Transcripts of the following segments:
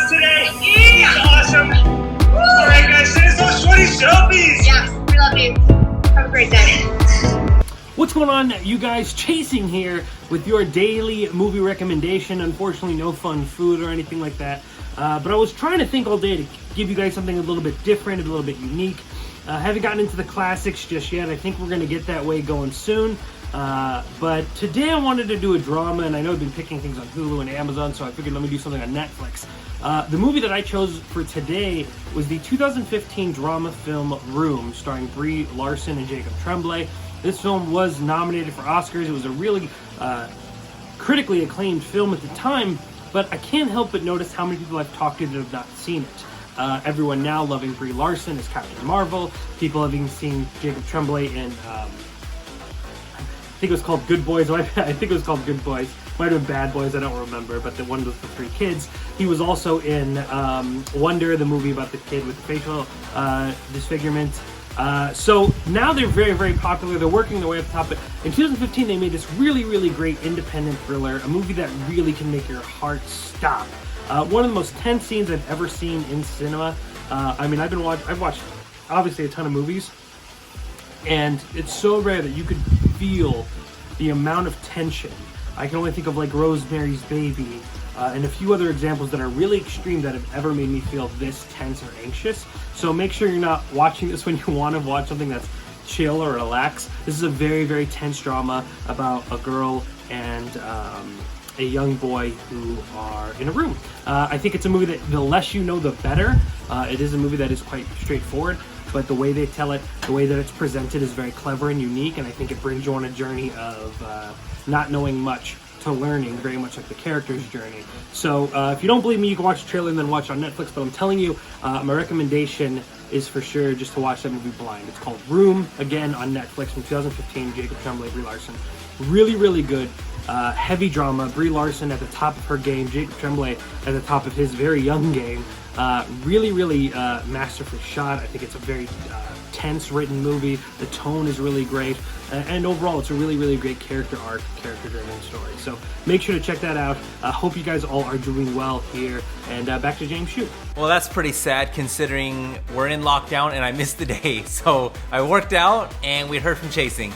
us today. He's awesome. All right, guys, send us those 20 selfies. Yes, we love you. Have a great day. What's going on, you guys? Chasing here with your daily movie recommendation. Unfortunately, no fun food or anything like that. But I was trying to think all day to give you guys something a little bit different, a little bit unique. Haven't gotten into the classics just yet. I think we're going to get that way going soon. But today I wanted to do a drama, and I know I've been picking things on Hulu and Amazon, so I figured let me do something on Netflix. The movie that I chose for today was the 2015 drama film Room, starring Brie Larson and Jacob Tremblay. This film was nominated for Oscars. It was a really critically acclaimed film at the time, but I can't help but notice how many people I've talked to that have not seen it. Everyone now loving Brie Larson as Captain Marvel. People having seen Jacob Tremblay in, I think it was called Good Boys. I think it was called Good Boys. Might have been Bad Boys, I don't remember, but the one with the three kids. He was also in Wonder, the movie about the kid with facial disfigurement. So now they're very, very popular. They're working their way up the top. But in 2015, they made this really, really great independent thriller, a movie that really can make your heart stop. One of the most tense scenes I've ever seen in cinema. I mean, I've watched obviously a ton of movies, and it's so rare that you could feel the amount of tension. I can only think of like Rosemary's Baby and a few other examples that are really extreme that have ever made me feel this tense or anxious. So make sure you're not watching this when you want to watch something that's chill or relax. This is a very, very tense drama about a girl and a young boy who are in a room. I think it's a movie that the less you know, the better. It is a movie that is quite straightforward, but the way they tell it, the way that it's presented is very clever and unique, and I think it brings you on a journey of not knowing much to learning, very much like the character's journey. So if you don't believe me, you can watch the trailer and then watch it on Netflix, but I'm telling you, my recommendation is for sure just to watch that movie blind. It's called Room, again on Netflix from 2015, Jacob Tremblay, Brie Larson. Really, really good. Heavy drama. Brie Larson at the top of her game, Jacob Tremblay at the top of his very young game. Really, really masterfully shot. I think it's a very tense written movie. The tone is really great, and overall it's a really, really great character arc, character driven story. So make sure to check that out. Hope you guys all are doing well here, and back to James Hsu. Well, that's pretty sad considering we're in lockdown and I missed the day. So I worked out and we heard from Chasing.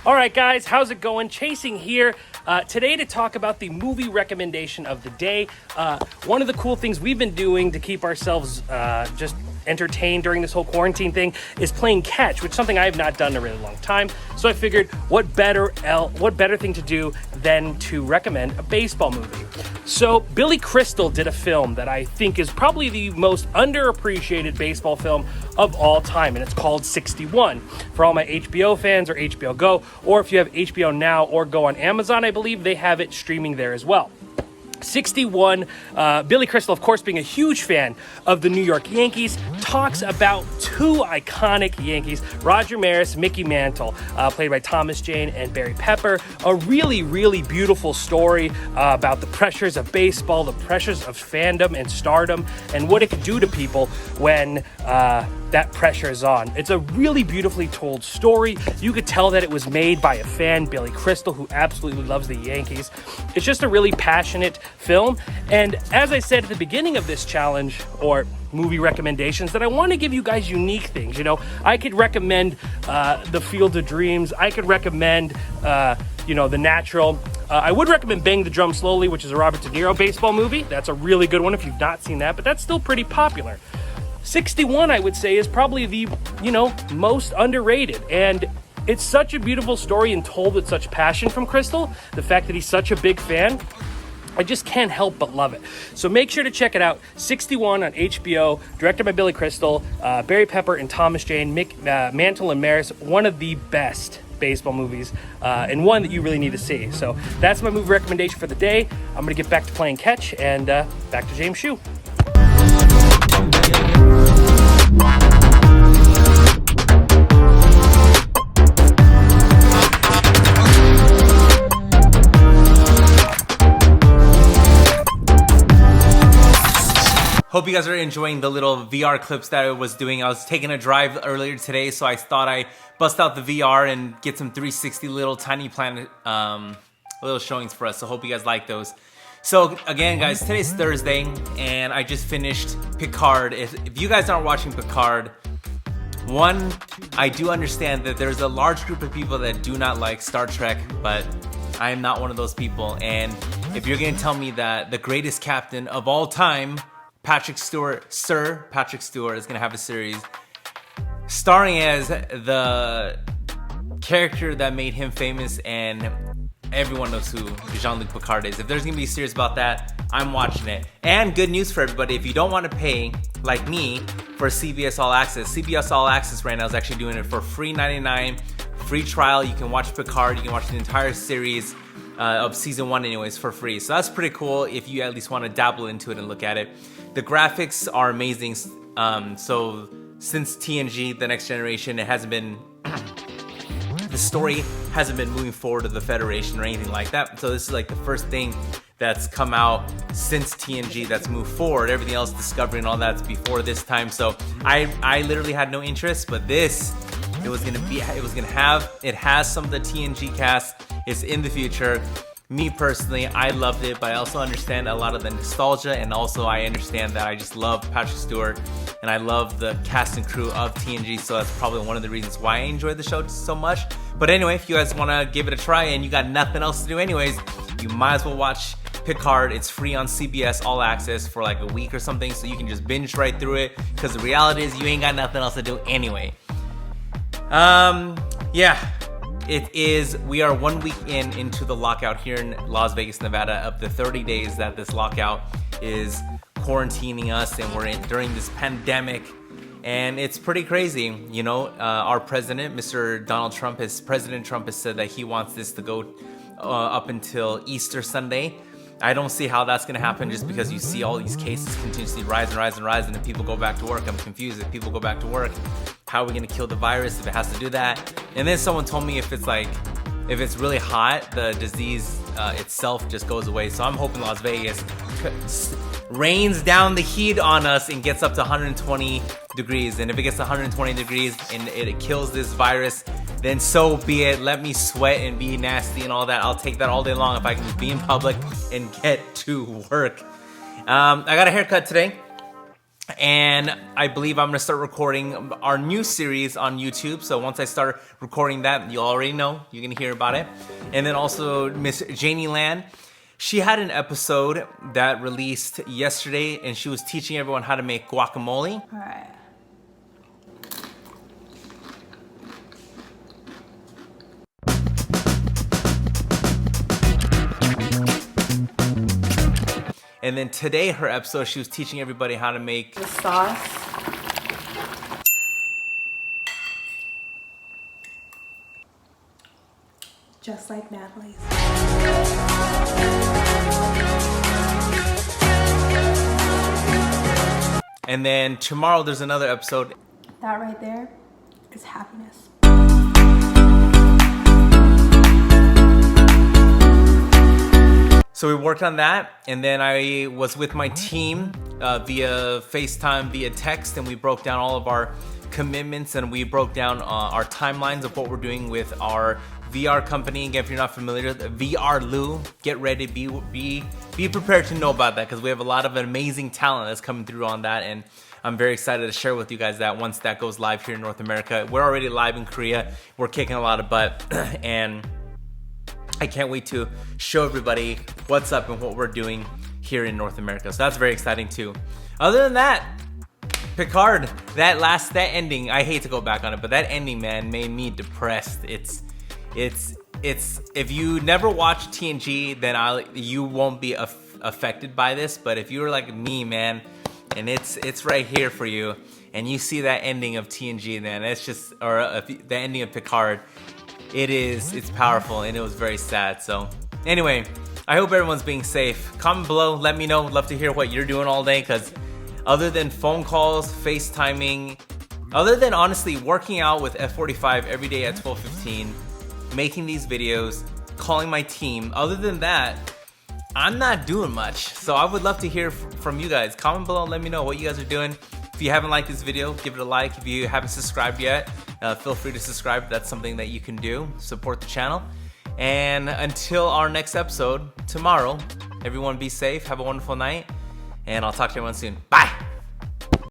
All right, guys, how's it going? Chasing here today to talk about the movie recommendation of the day. One of the cool things we've been doing to keep ourselves just entertained during this whole quarantine thing is playing catch, which is something I have not done in a really long time. So I figured what better thing to do than to recommend a baseball movie. So Billy Crystal did a film that I think is probably the most underappreciated baseball film of all time, and it's called 61. For all my HBO fans or HBO Go, or if you have HBO Now or Go on Amazon, I believe they have it streaming there as well. 61, Billy Crystal, of course, being a huge fan of the New York Yankees, talks about two iconic Yankees, Roger Maris, Mickey Mantle, played by Thomas Jane and Barry Pepper. A really, really beautiful story about the pressures of baseball, the pressures of fandom and stardom, and what it can do to people when that pressure is on. It's a really beautifully told story. You could tell that it was made by a fan, Billy Crystal, who absolutely loves the Yankees. It's just a really passionate film. And as I said at the beginning of this challenge, or movie recommendations, that I want to give you guys unique things. You know, I could recommend The Field of Dreams. I could recommend, The Natural. I would recommend Bang the Drum Slowly, which is a Robert De Niro baseball movie. That's a really good one if you've not seen that, but that's still pretty popular. 61, I would say, is probably the, most underrated. And it's such a beautiful story and told with such passion from Crystal. The fact that he's such a big fan. I just can't help but love it. So make sure to check it out. 61 on HBO, directed by Billy Crystal, Barry Pepper and Thomas Jane, Mick Mantle and Maris. One of the best baseball movies, and one that you really need to see. So that's my movie recommendation for the day. I'm gonna get back to playing catch, and back to James Hsu. Hope you guys are enjoying the little VR clips that I was doing. I was taking a drive earlier today, so I thought I'd bust out the VR and get some 360 little tiny planet little showings for us. So hope you guys like those. So again, guys, today's Thursday, and I just finished Picard. If you guys aren't watching Picard, one, I do understand that there's a large group of people that do not like Star Trek, but I am not one of those people. And if you're gonna tell me that the greatest captain of all time, Sir Patrick Stewart, is gonna have a series starring as the character that made him famous, and everyone knows who Jean-Luc Picard is. If there's gonna be a series about that, I'm watching it. And good news for everybody, if you don't want to pay, like me, for CBS All Access, CBS All Access right now is actually doing it for free $99, free trial. You can watch Picard, you can watch the entire series of season 1 anyways for free. So that's pretty cool if you at least want to dabble into it and look at it. The graphics are amazing. So since TNG, The Next Generation, it hasn't been the story hasn't been moving forward to the Federation or anything like that. So this is like the first thing that's come out since TNG that's moved forward. Everything else, Discovery and all that's before this time. So I literally had no interest, but this, it has some of the TNG cast. It's in the future. Me personally, I loved it, but I also understand a lot of the nostalgia, and also I understand that I just love Patrick Stewart and I love the cast and crew of TNG, so that's probably one of the reasons why I enjoyed the show so much. But anyway, if you guys want to give it a try and you got nothing else to do anyways, you might as well watch Picard. It's free on CBS All Access for like a week or something, so you can just binge right through it, because the reality is you ain't got nothing else to do anyway. Yeah. We are 1 week into the lockout here in Las Vegas, Nevada, of the 30 days that this lockout is quarantining us, and we're during this pandemic, and it's pretty crazy. You know, our president, President Trump has said that he wants this to go up until Easter Sunday. I don't see how that's gonna happen, just because you see all these cases continuously rise and then people go back to work. I'm confused. If people go back to work, how are we gonna kill the virus if it has to do that? And then someone told me if it's really hot, the disease itself just goes away. So I'm hoping Las Vegas rains down the heat on us and gets up to 120 degrees. And if it gets to 120 degrees and it kills this virus, then so be it. Let me sweat and be nasty and all that. I'll take that all day long if I can just be in public and get to work. I got a haircut today, and I believe I'm gonna start recording our new series on YouTube. So once I start recording that, you already know, you can hear about it. And then also Miss Janie Land, she had an episode that released yesterday, and she was teaching everyone how to make guacamole. All right. And then today, her episode, she was teaching everybody how to make The sauce. Just like Natalie's. And then tomorrow there's another episode. That right there is happiness. So we worked on that, and then I was with my team via FaceTime, via text, and we broke down all of our commitments, and we broke down our timelines of what we're doing with our VR company. Again, if you're not familiar, VRLU, get ready, be prepared to know about that, because we have a lot of amazing talent that's coming through on that, and I'm very excited to share with you guys that once that goes live here in North America. We're already live in Korea. We're kicking a lot of butt, and I can't wait to show everybody what's up and what we're doing here in North America. So that's very exciting too. Other than that, Picard, that ending, I hate to go back on it, but that ending, man, made me depressed. It's if you never watched TNG, then you won't be affected by this, but if you were like me, man, and it's right here for you, and you see that ending of TNG, man, it's just, or the ending of Picard, it's powerful, and it was very sad. So anyway, I hope everyone's being safe. Comment below, let me know. Love to hear what you're doing all day, because other than phone calls, FaceTiming, other than honestly working out with F45 every day at 12:15, making these videos, calling my team, other than that, I'm not doing much. So I would love to hear from you guys. Comment below and let me know what you guys are doing. If you haven't liked this video, give it a like. If you haven't subscribed yet, feel free to subscribe. That's something that you can do. Support the channel. And until our next episode tomorrow, everyone be safe. Have a wonderful night. And I'll talk to everyone soon. Bye.